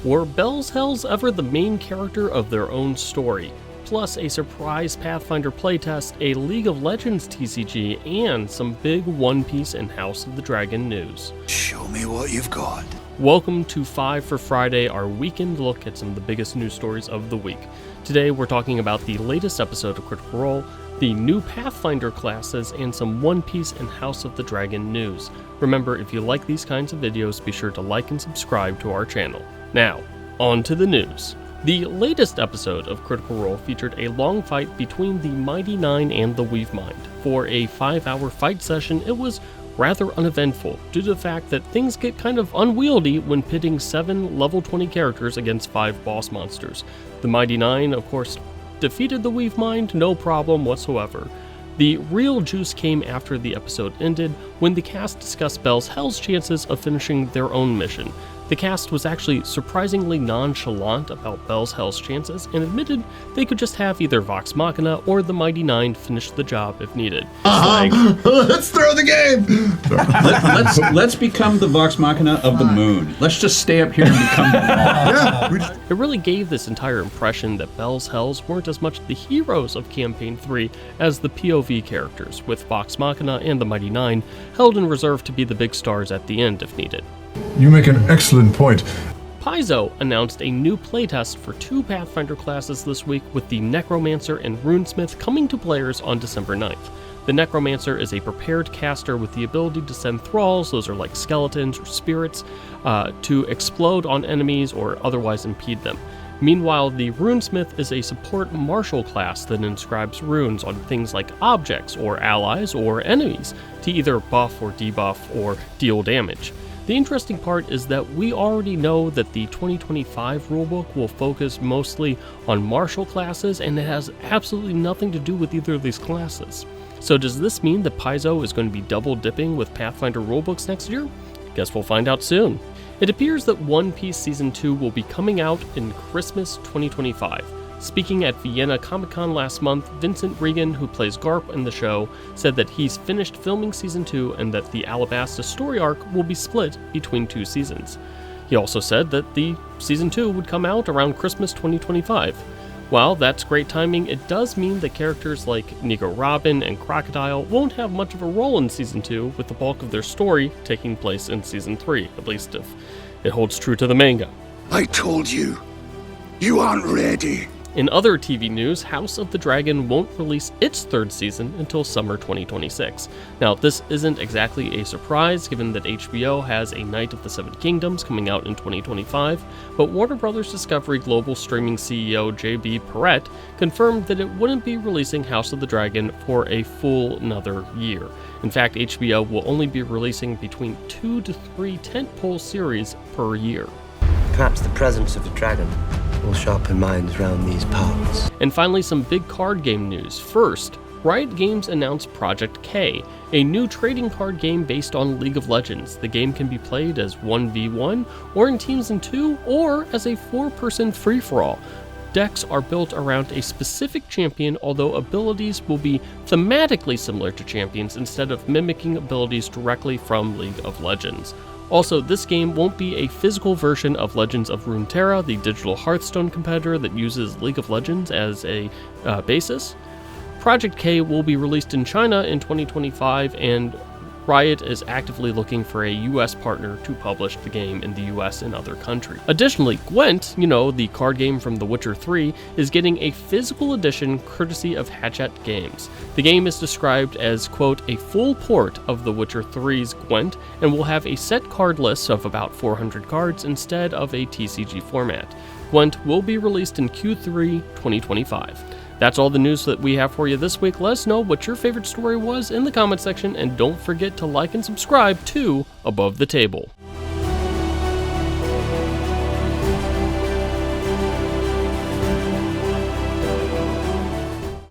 Were Bell's Hells ever the main character of their own story? Plus a surprise Pathfinder playtest, a League of Legends TCG, and some big One Piece and House of the Dragon news. Show me what you've got. Welcome to 5 for Friday, our weekend look at some of the biggest news stories of the week. Today we're talking about the latest episode of Critical Role, the new Pathfinder classes, and some One Piece and House of the Dragon news. Remember, if you like these kinds of videos, be sure to like and subscribe to our channel. Now, on to the news. The latest episode of Critical Role featured a long fight between the Mighty Nine and the Weave Mind. For a 5-hour fight session, it was rather uneventful, due to the fact that things get kind of unwieldy when pitting 7 level 20 characters against 5 boss monsters. The Mighty Nine, of course, defeated the Weave Mind, no problem whatsoever. The real juice came after the episode ended, when the cast discussed Bell's Hells' chances of finishing their own mission. The cast was actually surprisingly nonchalant about Bell's Hells' chances and admitted they could just have either Vox Machina or the Mighty Nine finish the job if needed. Let's throw the game! Let's become the Vox Machina of the moon. Let's just stay up here and become the wall. It really gave this entire impression that Bell's Hells weren't as much the heroes of Campaign 3 as the POV characters, with Vox Machina and the Mighty Nine held in reserve to be the big stars at the end if needed. You make an excellent point. Paizo announced a new playtest for 2 Pathfinder classes this week, with the Necromancer and Runesmith coming to players on December 9th. The Necromancer is a prepared caster with the ability to send thralls, those are like skeletons or spirits, to explode on enemies or otherwise impede them. Meanwhile, the Runesmith is a support martial class that inscribes runes on things like objects or allies or enemies to either buff or debuff or deal damage. The interesting part is that we already know that the 2025 rulebook will focus mostly on martial classes, and it has absolutely nothing to do with either of these classes. So does this mean that Paizo is going to be double dipping with Pathfinder rulebooks next year? Guess we'll find out soon. It appears that One Piece Season 2 will be coming out in Christmas 2025. Speaking at Vienna Comic-Con last month, Vincent Regan, who plays Garp in the show, said that he's finished filming Season 2 and that the Alabasta story arc will be split between 2 seasons. He also said that the Season 2 would come out around Christmas 2025. While that's great timing, it does mean that characters like Nico Robin and Crocodile won't have much of a role in Season 2, with the bulk of their story taking place in Season 3, at least if it holds true to the manga. I told you, you aren't ready. In other TV news, House of the Dragon won't release its 3rd season until summer 2026. Now, this isn't exactly a surprise, given that HBO has A Knight of the Seven Kingdoms coming out in 2025, but Warner Bros. Discovery Global streaming CEO J.B. Perrette confirmed that it wouldn't be releasing House of the Dragon for a full another year. In fact, HBO will only be releasing between 2 to 3 tentpole series per year. Perhaps the presence of a dragon will sharpen minds round these parts. And finally, some big card game news. First, Riot Games announced Project K, a new trading card game based on League of Legends. The game can be played as 1v1, or in teams in 2, or as a 4-person free-for-all. Decks are built around a specific champion, although abilities will be thematically similar to champions instead of mimicking abilities directly from League of Legends. Also, this game won't be a physical version of Legends of Runeterra, the digital Hearthstone competitor that uses League of Legends as a basis. Project K will be released in China in 2025, and Riot is actively looking for a US partner to publish the game in the US and other countries. Additionally, GWENT, the card game from The Witcher 3, is getting a physical edition courtesy of Hachette Games. The game is described as, quote, a full port of The Witcher 3's GWENT, and will have a set card list of about 400 cards instead of a TCG format. GWENT will be released in Q3 2025. That's all the news that we have for you this week. Let us know what your favorite story was in the comment section, and don't forget to like and subscribe to Above the Table.